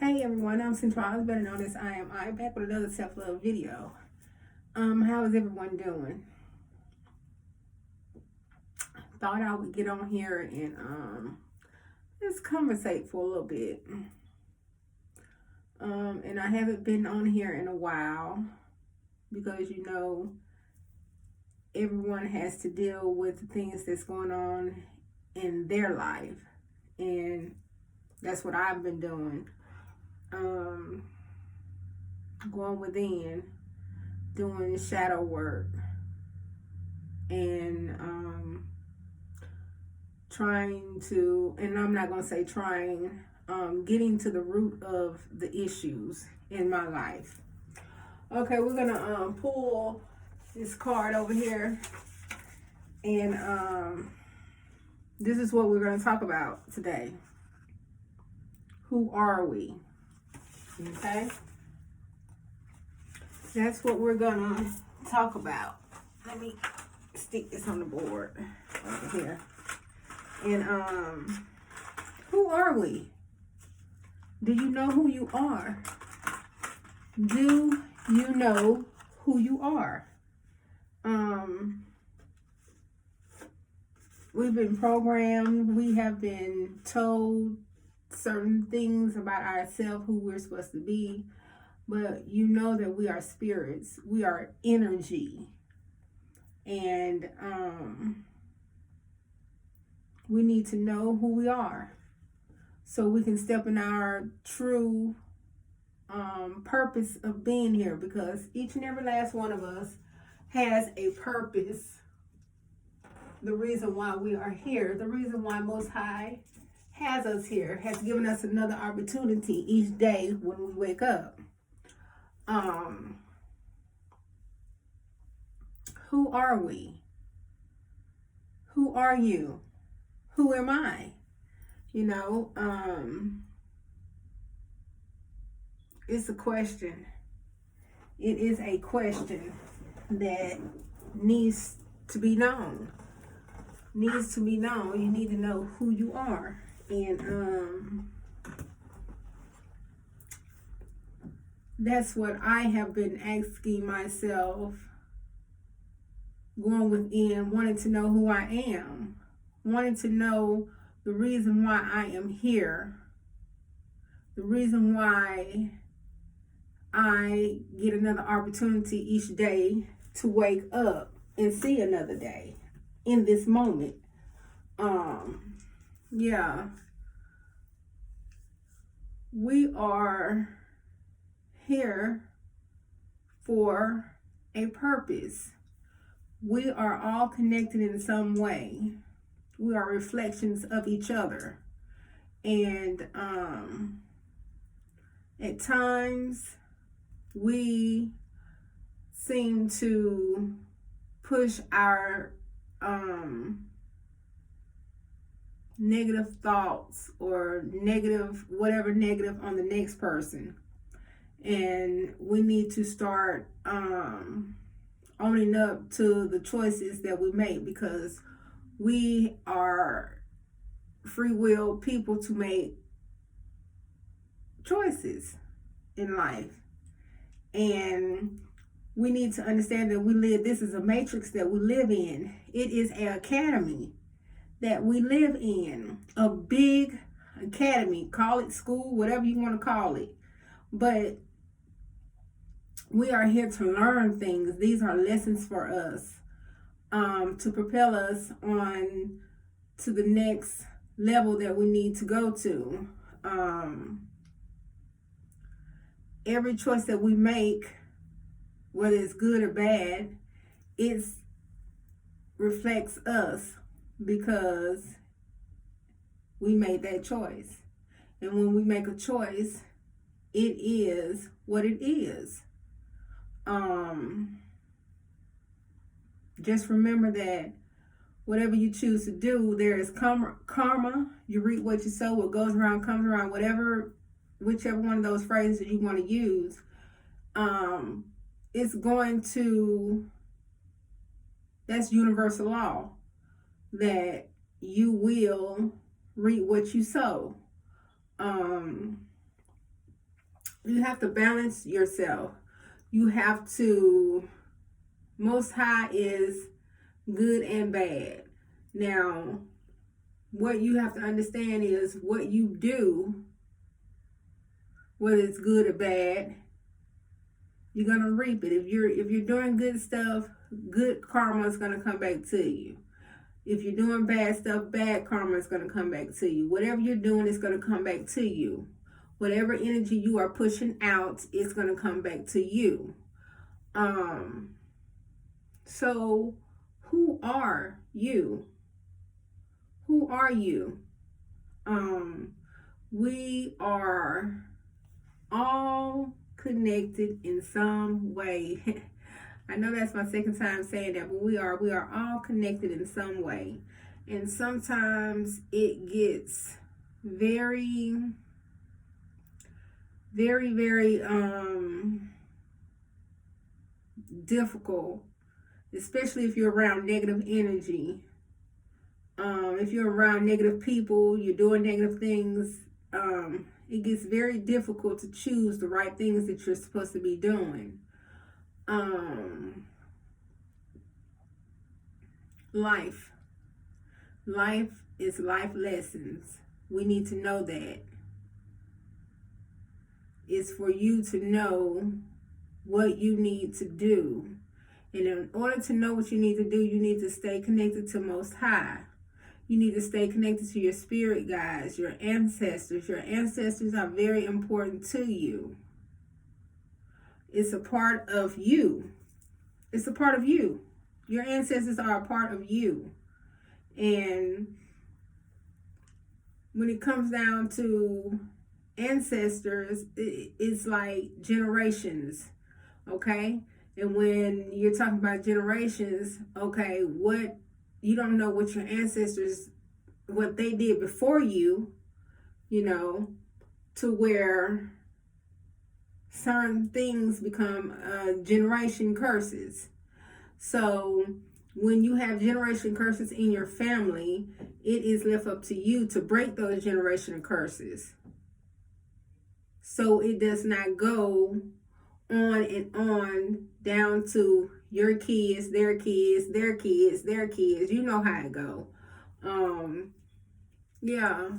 Hey everyone, I'm Central, better known as I back with another self-love video. How is everyone doing? Thought I would get on here and just conversate for a little bit. And I haven't been on here in a while because everyone has to deal with the things that's going on in their life, and that's what I've been doing. Going within, doing shadow work, and trying to, and I'm not going to say trying, getting to the root of the issues in my life. Okay, we're going to pull this card over here, and this is what we're going to talk about today. Who are we? Okay? That's what we're going to talk about. Let me stick this on the board over here. And who are we? Do you know who you are? Do you know who you are? We've been programmed, we have been told certain things about ourselves, who we're supposed to be, but you know that we are spirits, we are energy, and we need to know who we are so we can step in our true purpose of being here, because each and every last one of us has a purpose. The reason why we are here, the reason why Most High has us here, has given us another opportunity each day when we wake up. Who are we? Who are you? Who am I? It's a question. It is a question that needs to be known. Needs to be known. You need to know who you are. And that's what I have been asking myself, going within, wanting to know who I am, wanting to know the reason why I am here, the reason why I get another opportunity each day to wake up and see another day in this moment. Yeah, we are here for a purpose. We are all connected in some way. We are reflections of each other. And at times we seem to push our negative thoughts or whatever negative on the next person. And we need to start owning up to the choices that we make, because we are free will people to make choices in life. And we need to understand that this is a matrix that we live in. It is an academy that we live in, a big academy, call it school, whatever you want to call it. But we are here to learn things. These are lessons for us, to propel us on to the next level that we need to go to. Every choice that we make, whether it's good or bad, it reflects us, because we made that choice. And when we make a choice, it is what it is. Just remember that whatever you choose to do, there is karma. You reap what you sow. What goes around comes around. Whichever one of those phrases you want to use, that's universal law, that you will reap what you sow. have to balance yourself. You have to, Most High is good and bad. Now, what you have to understand is what you do, whether it's good or bad, you're gonna reap it. If you're doing good stuff, good karma is gonna come back to you. If you're doing bad stuff, bad karma is gonna come back to you. Whatever you're doing is gonna come back to you. Whatever energy you are pushing out is gonna come back to you. So who are you? Who are you? We are all connected in some way. I know that's my second time saying that, but we are all connected in some way. And sometimes it gets very, very, very difficult, especially if you're around negative energy. If you're around negative people, you're doing negative things, it gets very difficult to choose the right things that you're supposed to be doing. Life is life lessons. We need to know that. It's for you to know what you need to do. And in order to know what you need to do, you need to stay connected to Most High. You need to stay connected to your spirit guides, your ancestors. Your ancestors are very important to you. It's a part of you. It's a part of you. Your ancestors are a part of you. And when it comes down to ancestors, it's like generations, okay? And when you're talking about generations, okay, you don't know what your ancestors, what they did before you, to where certain things become generation curses. So when you have generation curses in your family, it is left up to you to break those generation curses. So it does not go on and on down to your kids, their kids, their kids, their kids. You know how it go. Yeah.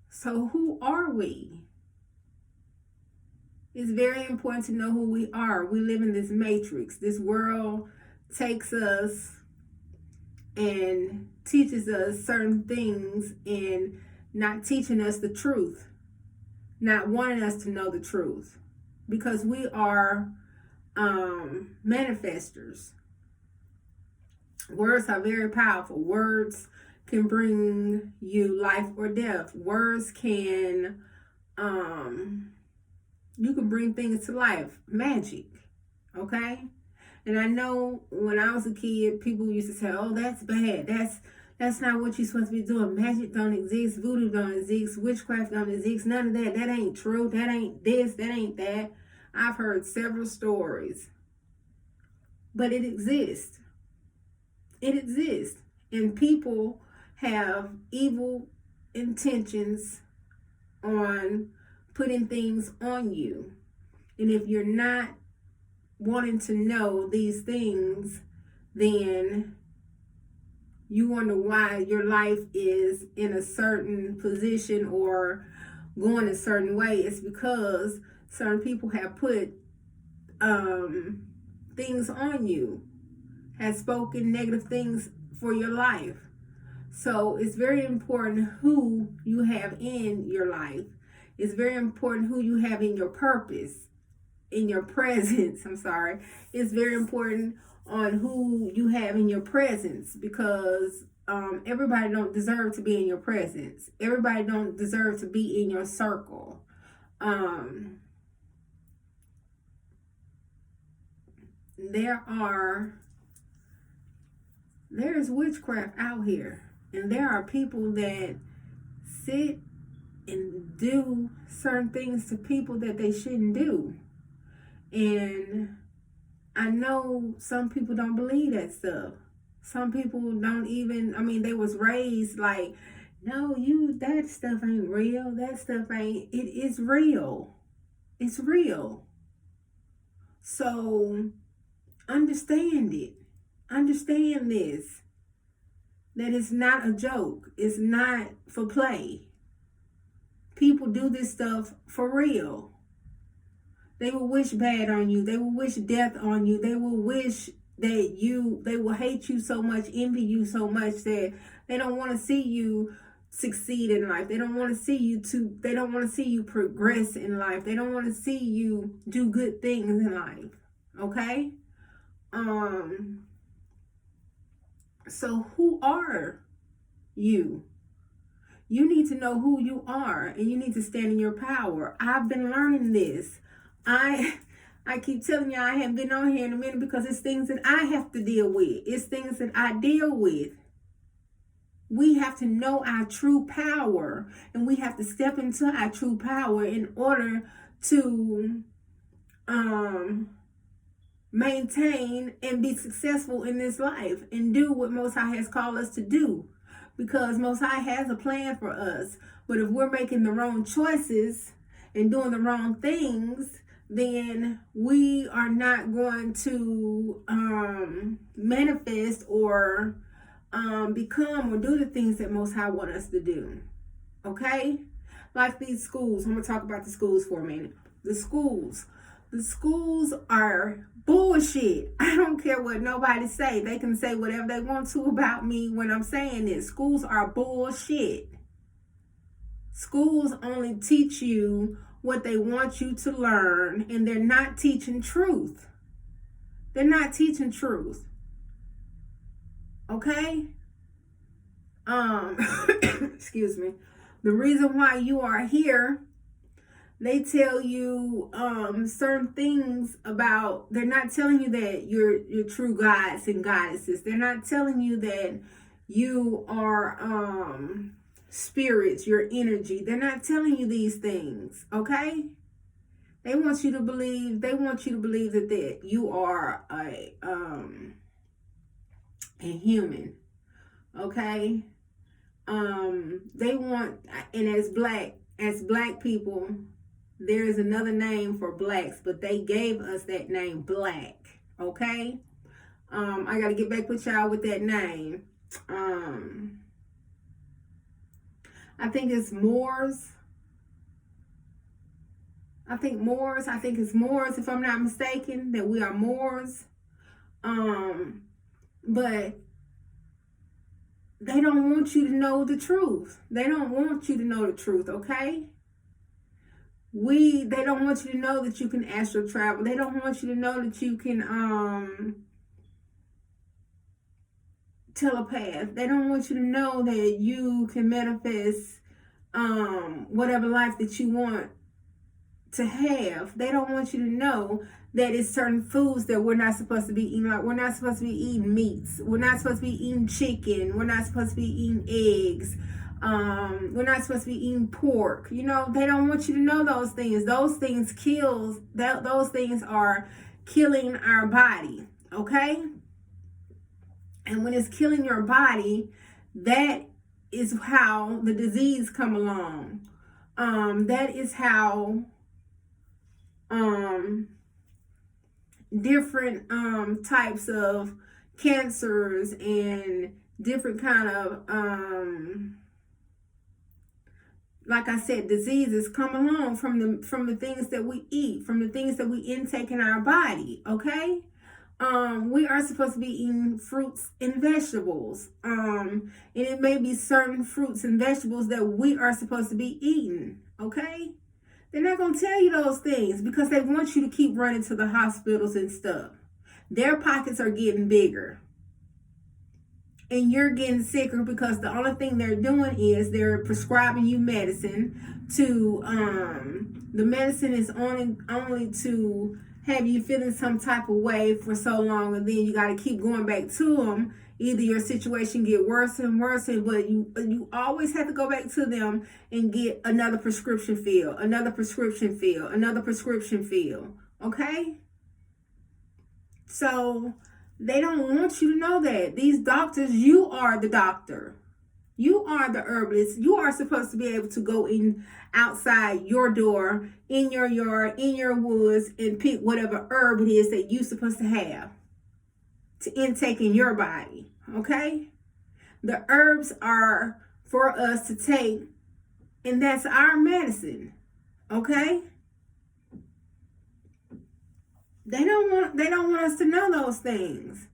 So who are we? It's very important to know who we are. We live in this matrix. This world takes us and teaches us certain things and not teaching us the truth, not wanting us to know the truth, because we are manifestors. Words are very powerful. Words can bring you life or death. Words can, you can bring things to life. Magic, okay? And I know when I was a kid, people used to say, oh, that's bad. That's not what you're supposed to be doing. Magic don't exist. Voodoo don't exist. Witchcraft don't exist. None of that. That ain't true. That ain't this. That ain't that. I've heard several stories. But it exists. It exists. And people have evil intentions on putting things on you. And if you're not wanting to know these things, then you wonder why your life is in a certain position or going a certain way. It's because certain people have put things on you, have spoken negative things for your life. So it's very important who you have in your life. It's very important who you have in your purpose, in your presence. It's very important on who you have in your presence, because everybody don't deserve to be in your presence. Everybody don't deserve to be in your circle. There's witchcraft out here, and there are people that sit and do certain things to people that they shouldn't do. And I know some people don't believe that stuff. Some people don't even, they was raised like, no, that stuff ain't real. That stuff ain't, it is real. It's real. So understand it. Understand this. That it's not a joke. It's not for play. People do this stuff for real. They will wish bad on you. They will wish death on you. They will wish that they will hate you so much, envy you so much that they don't want to see you succeed in life. They don't want to see you progress in life. They don't want to see you do good things in life. Okay? So who are you? You need to know who you are, and you need to stand in your power. I've been learning this. I keep telling you I haven't been on here in a minute because it's things that I have to deal with. It's things that I deal with. We have to know our true power, and we have to step into our true power in order to maintain and be successful in this life and do what Most High has called us to do. Because Most High has a plan for us. But if we're making the wrong choices and doing the wrong things, then we are not going to manifest or become or do the things that Most High want us to do. Okay? Like these schools. I'm going to talk about the schools for a minute. The schools are bullshit. I don't care what nobody say. They can say whatever they want to about me when I'm saying this. Schools are bullshit. Schools only teach you what they want you to learn, and they're not teaching truth. They're not teaching truth. Okay? Excuse me. The reason why you are here, they tell you certain things about, they're not telling you that you're true gods and goddesses. They're not telling you that you are spirits, your energy. They're not telling you these things, okay? They want you to believe that you are a human, okay? They want, and as black people, there is another name for blacks, but they gave us that name, black, okay? I got to get back with y'all with that name. I think it's Moors. I think it's Moors, if I'm not mistaken, that we are Moors. But they don't want you to know the truth. They don't want you to know the truth, okay? They don't want you to know that you can astral travel. They don't want you to know that you can telepath. They don't want you to know that you can manifest whatever life that you want to have. They don't want you to know that it's certain foods that we're not supposed to be eating. Like, we're not supposed to be eating meats. We're not supposed to be eating chicken. We're not supposed to be eating eggs. We're not supposed to be eating pork. You know, they don't want you to know those things. Those things those things are killing our body, okay? And when it's killing your body, that is how the disease come along. That is how different types of cancers and different kind of like I said, diseases come along from the things that we eat, from the things that we intake in our body, okay? We are supposed to be eating fruits and vegetables. And it may be certain fruits and vegetables that we are supposed to be eating, okay? They're not going to tell you those things because they want you to keep running to the hospitals and stuff. Their pockets are getting bigger. And you're getting sicker because the only thing they're doing is they're prescribing you medicine to, the medicine is only to have you feeling some type of way for so long, and then you got to keep going back to them. Either your situation get worse and worse, but you always have to go back to them and get another prescription fill, another prescription fill, another prescription fill, okay? So they don't want you to know that. These doctors, you are the doctor. You are the herbalist. You are supposed to be able to go in outside your door, in your yard, in your woods, and pick whatever herb it is that you're supposed to have to intake in your body. Okay? The herbs are for us to take, and that's our medicine. Okay? They don't want us to know those things.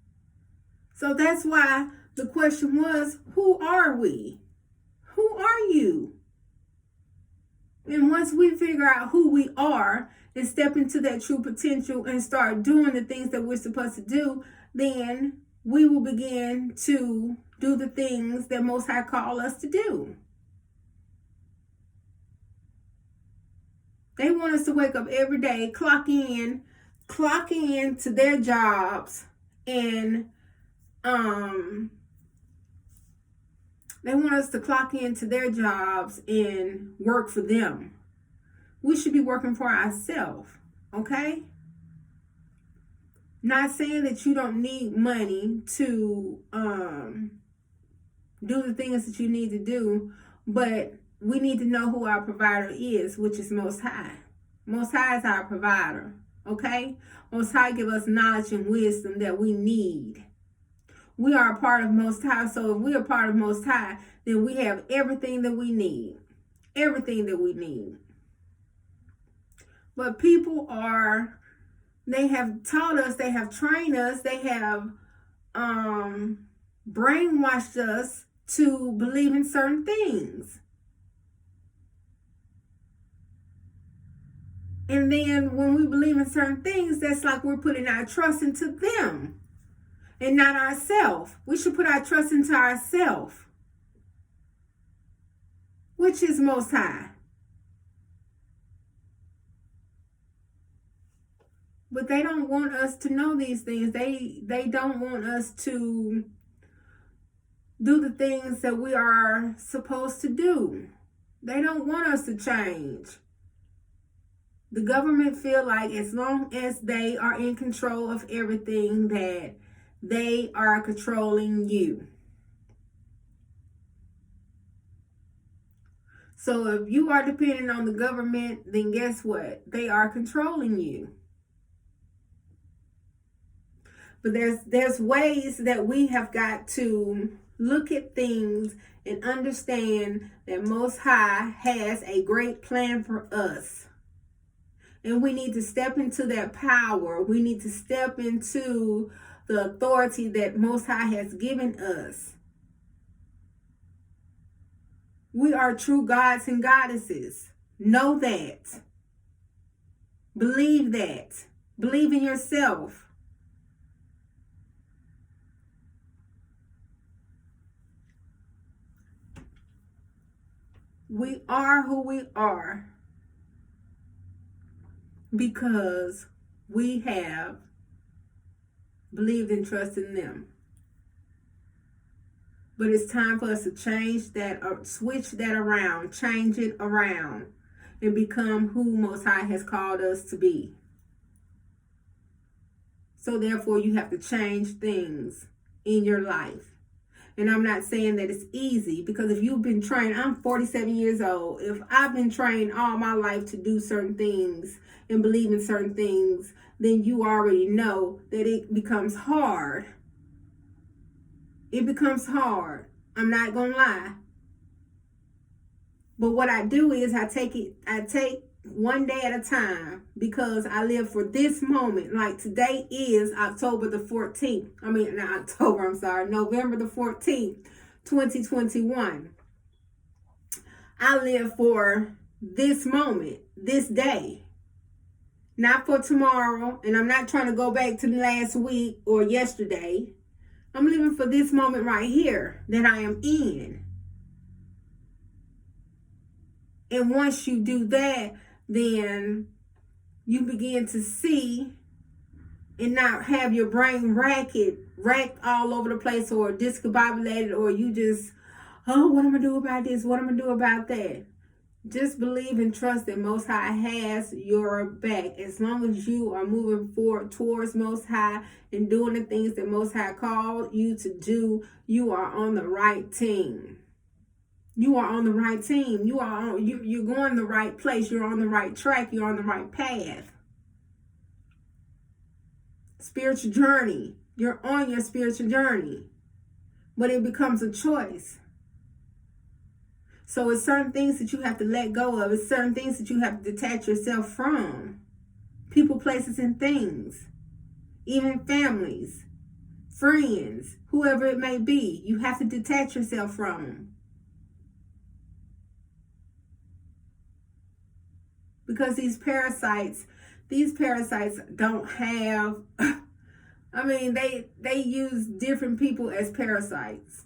So that's why the question was, who are we? Who are you? And once we figure out who we are and step into that true potential and start doing the things that we're supposed to do, then we will begin to do the things that Most High call us to do. They want us to wake up every day, clock in to their jobs, and they want us to clock into their jobs and work for them. We should be working for ourselves, okay? Not saying that you don't need money to do the things that you need to do, but we need to know who our provider is, which is Most High. Most High is our provider, okay? Most High give us knowledge and wisdom that we need. We are a part of Most High, so if we are part of Most High, then we have everything that we need. Everything that we need. But people they have taught us, they have trained us, they have brainwashed us to believe in certain things. And then when we believe in certain things, that's like we're putting our trust into them and not ourselves. We should put our trust into ourselves, which is Most High. But they don't want us to know these things. They don't want us to do the things that we are supposed to do. They don't want us to change. The government feel like as long as they are in control of everything, that they are controlling you. So if you are dependent on the government, then guess what? They are controlling you. But there's ways that we have got to look at things and understand that Most High has a great plan for us. And we need to step into that power. We need to step into the authority that Most High has given us. We are true gods and goddesses. Know that. Believe that. Believe in yourself. We are who we are because we have believed and trusted in them. But it's time for us to change that, or switch that around, change it around, and become who Most High has called us to be. So therefore, you have to change things in your life. And I'm not saying that it's easy, because if you've been trained, I'm 47 years old. If I've been trained all my life to do certain things and believe in certain things, then you already know that it becomes hard. It becomes hard. I'm not going to lie. But what I do is I take one day at a time, because I live for this moment. Like today is November the 14th, 2021. I live for this moment, this day, not for tomorrow. And I'm not trying to go back to last week or yesterday. I'm living for this moment right here that I am in. And once you do that, then you begin to see and not have your brain racked all over the place, or discombobulated, or you just, oh, what am I going to do about this? What am I going to do about that? Just believe and trust that Most High has your back. As long as you are moving forward towards Most High and doing the things that Most High called you to do, you are on the right team. You are on the right team. You're going the right place. You're on the right track. You're on the right path. Spiritual journey. You're on your spiritual journey. But it becomes a choice. So it's certain things that you have to let go of. It's certain things that you have to detach yourself from. People, places, and things. Even families, friends, whoever it may be. You have to detach yourself from them. Because these parasites don't have, I mean, they use different people as parasites.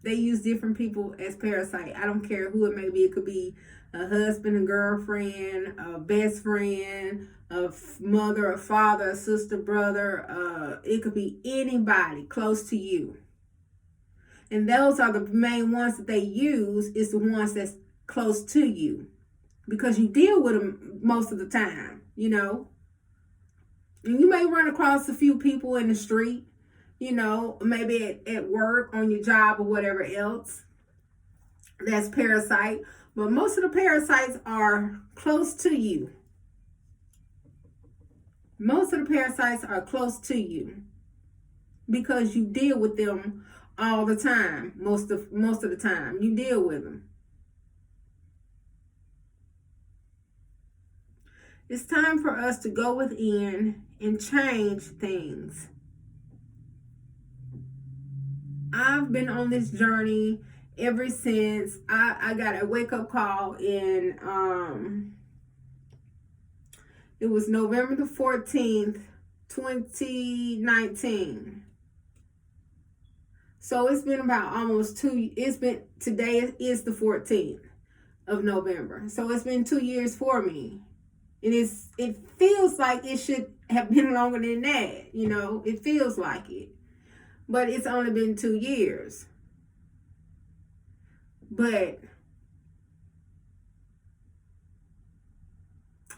They use different people as parasite. I don't care who it may be. It could be a husband, a girlfriend, a best friend, a mother, a father, a sister, brother. It could be anybody close to you. And those are the main ones that they use, is the ones that's close to you. Because you deal with them most of the time, you know. And you may run across a few people in the street, you know, maybe at work, on your job, or whatever else. That's parasite. But most of the parasites are close to you. Most of the parasites are close to you. Because you deal with them all the time. Most of the time. You deal with them. It's time for us to go within and change things. I've been on this journey ever since I got a wake-up call in, it was November the 14th, 2019. So it's been about almost today is the 14th of November. So it's been 2 years for me. And it feels like it should have been longer than that, you know. It feels like it. But it's only been 2 years. But,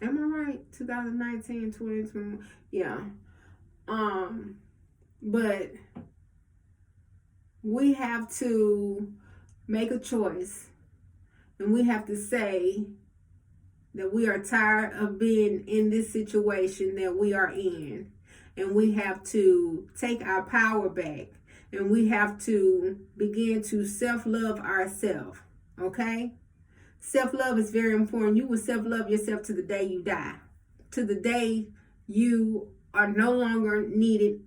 am I right? 2019, 2020, yeah. But we have to make a choice. And we have to say that we are tired of being in this situation that we are in. And we have to take our power back. And we have to begin to self-love ourselves. Okay? Self-love is very important. You will self-love yourself to the day you die. To the day you are no longer needed.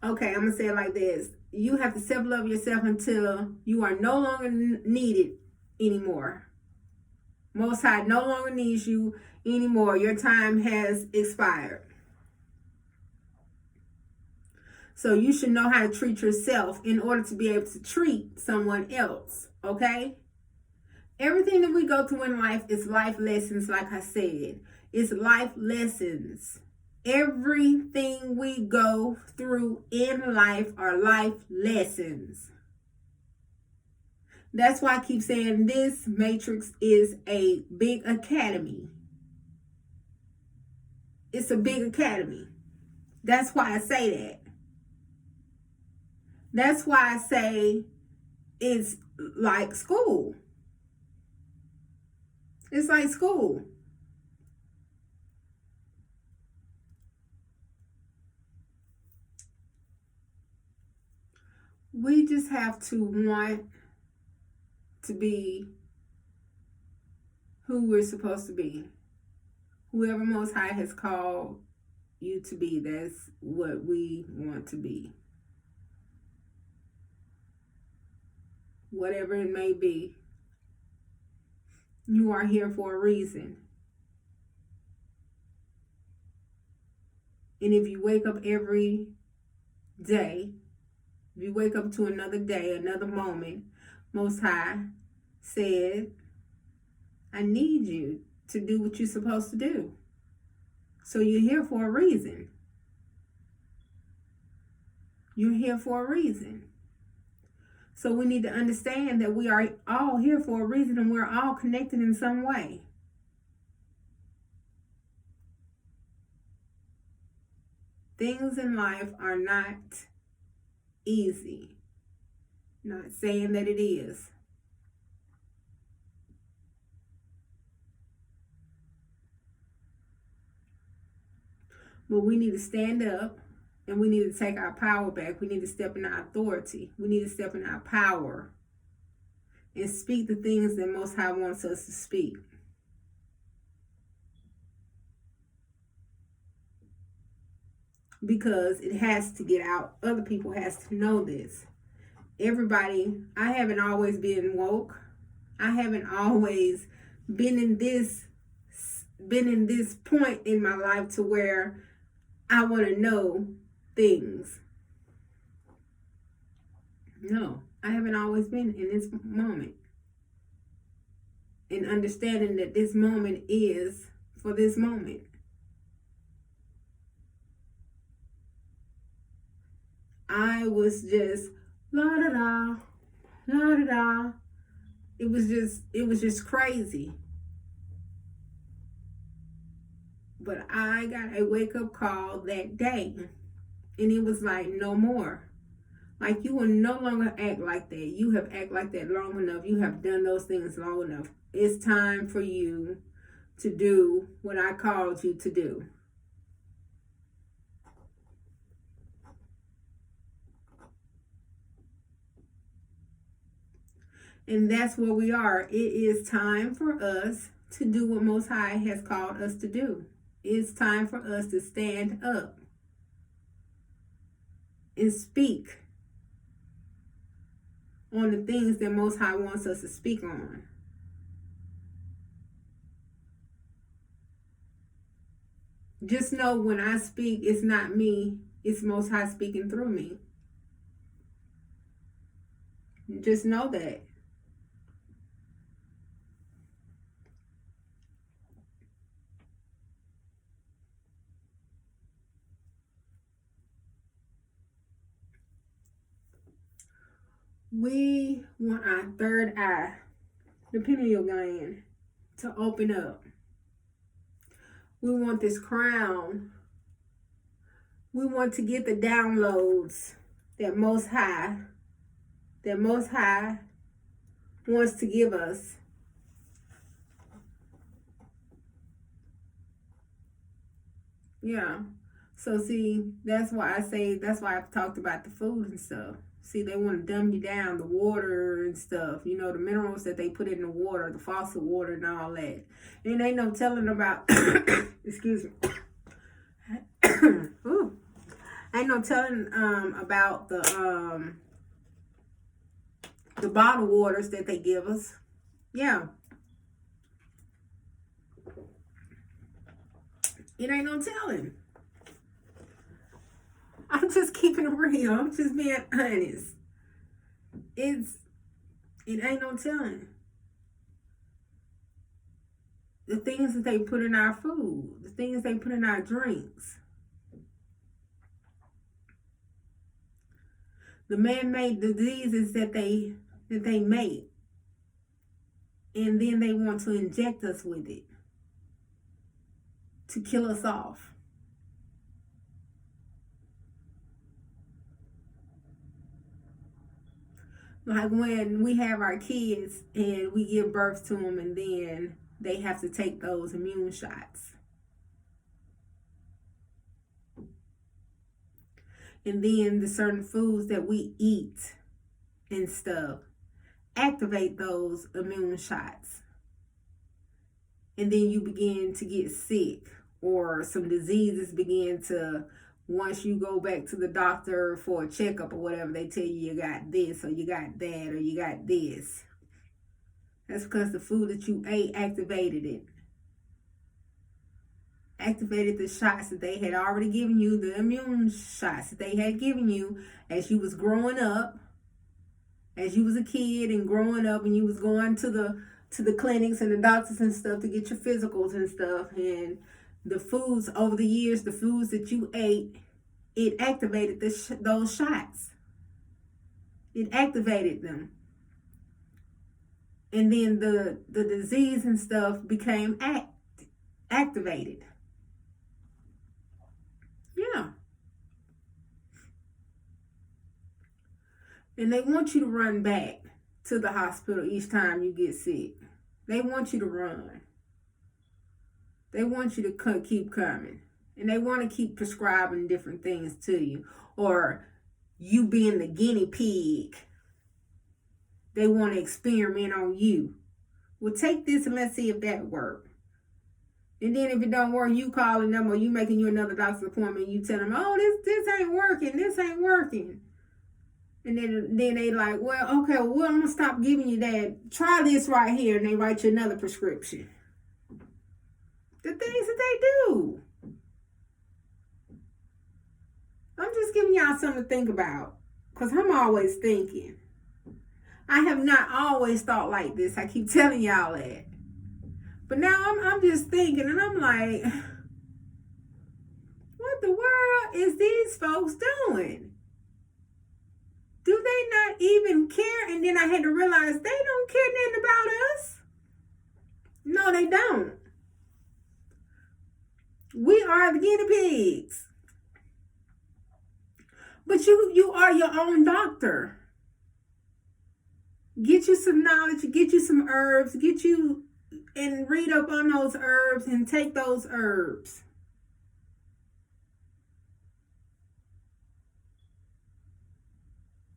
Okay, I'm going to say it like this. You have to self-love yourself until you are no longer needed anymore. Most High no longer needs you anymore. Your time has expired. So you should know how to treat yourself in order to be able to treat someone else. Okay? Everything that we go through in life is life lessons, like I said. It's life lessons. Everything we go through in life are life lessons. That's why I keep saying this matrix is a big academy. It's a big academy. That's why I say that. That's why I say it's like school. It's like school. We just have to want to be who we're supposed to be. Whoever Most High has called you to be, that's what we want to be. Whatever it may be, you are here for a reason. And if you wake up every day, if you wake up to another day, another moment, Most High said, I need you to do what you're supposed to do. So you're here for a reason. You're here for a reason. So we need to understand that we are all here for a reason, and we're all connected in some way. Things in life are not easy. Not saying that it is. But we need to stand up and we need to take our power back. We need to step in our authority. We need to step in our power and speak the things that Most High wants us to speak. Because it has to get out. Other people has to know this. Everybody, I haven't always been woke. I haven't always been in this point in my life to where I want to know things. No, I haven't always been in this moment. And understanding that this moment is for this moment. I was just la da da, la da da. It was just crazy. But I got a wake up call that day, and it was like, no more. Like, you will no longer act like that. You have acted like that long enough. You have done those things long enough. It's time for you to do what I called you to do. And that's where we are. It is time for us to do what Most High has called us to do. It's time for us to stand up and speak on the things that Most High wants us to speak on. Just know when I speak, it's not me, it's Most High speaking through me. Just know that. We want our third eye, the pineal gland, to open up. We want this crown. We want to get the downloads that Most High wants to give us. Yeah. So see, that's why I've talked about the food and stuff. See, they want to dumb you down, the water and stuff, the minerals that they put in the water, the faucet water and all that. And ain't no telling about, excuse me. Ooh. Ain't no telling about the bottled waters that they give us. Yeah. It ain't no telling. I'm just keeping it real. I'm just being honest. It ain't no telling. The things that they put in our food, the things they put in our drinks. The man-made diseases that they make. And then they want to inject us with it to kill us off. Like when we have our kids and we give birth to them and then they have to take those immune shots. And then the certain foods that we eat and stuff activate those immune shots. And then you begin to get sick, or some diseases begin to, once you go back to the doctor for a checkup or whatever, they tell you got this or you got that or you got this. That's because the food that you ate activated it. Activated the shots that they had already given you, the immune shots that they had given you as you was growing up, as you was a kid and growing up, and you was going to the clinics and the doctors and stuff to get your physicals and stuff. And the foods over the years, the foods that you ate, it activated those shots. It activated them. And then the disease and stuff became activated. Yeah. And they want you to run back to the hospital each time you get sick. They want you to run. They want you to keep coming. And they want to keep prescribing different things to you, or you being the guinea pig. They want to experiment on you. Well, take this and let's see if that works. And then if it don't work, you calling them or you making you another doctor's appointment. You tell them, oh, this ain't working. This ain't working. And then they like, well, okay, well, I'm going to stop giving you that. Try this right here. And they write you another prescription. The things that they do. I'm just giving y'all something to think about. Because I'm always thinking. I have not always thought like this. I keep telling y'all that. But now I'm just thinking, and I'm like, what the world is these folks doing? Do they not even care? And then I had to realize they don't care nothing about us. No, they don't. We are the guinea pigs. But you are your own doctor. Get you some knowledge, get you some herbs, get you and read up on those herbs and take those herbs.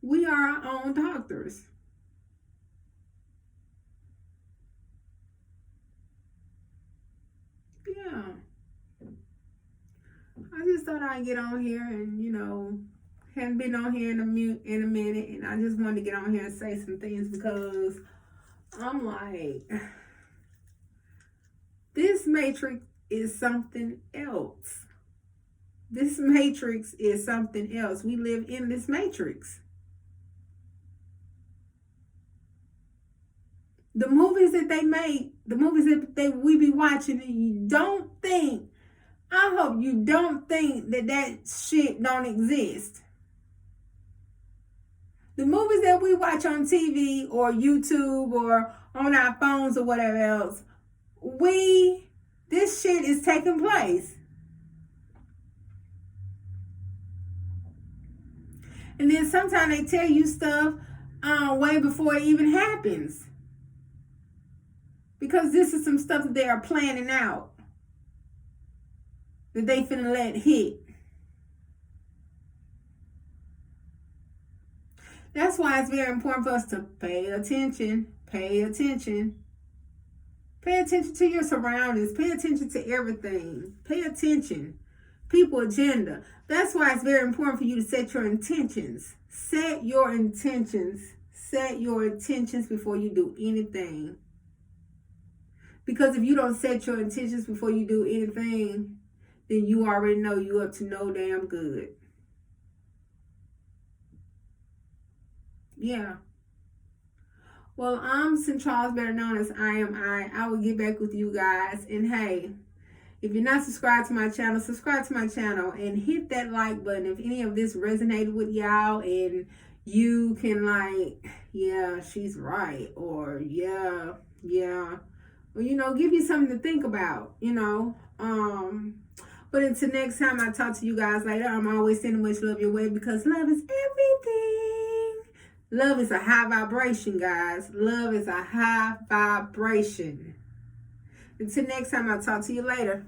We are our own doctors. Yeah. I just thought I'd get on here and, hadn't been on here in a minute, and I just wanted to get on here and say some things because I'm like, this matrix is something else. This matrix is something else. We live in this matrix. The movies that they make, the movies that we be watching, and you don't think, I hope you don't think that shit don't exist. The movies that we watch on TV or YouTube or on our phones or whatever else, this shit is taking place. And then sometimes they tell you stuff way before it even happens. Because this is some stuff that they are planning out. That they finna let hit. That's why it's very important for us to pay attention. Pay attention. Pay attention to your surroundings. Pay attention to everything. Pay attention. People agenda. That's why it's very important for you to set your intentions. Set your intentions. Set your intentions before you do anything. Because if you don't set your intentions before you do anything, then you already know you up to no damn good. Yeah. Well, I'm St. Charles, better known as I Am I. I will get back with you guys. And hey, if you're not subscribed to my channel, subscribe to my channel and hit that like button. If any of this resonated with y'all and you can like, yeah, she's right. Or yeah. Well, give you something to think about, But until next time I talk to you guys later, I'm always sending much love your way because love is everything. Love is a high vibration, guys. Love is a high vibration. Until next time, I'll talk to you later.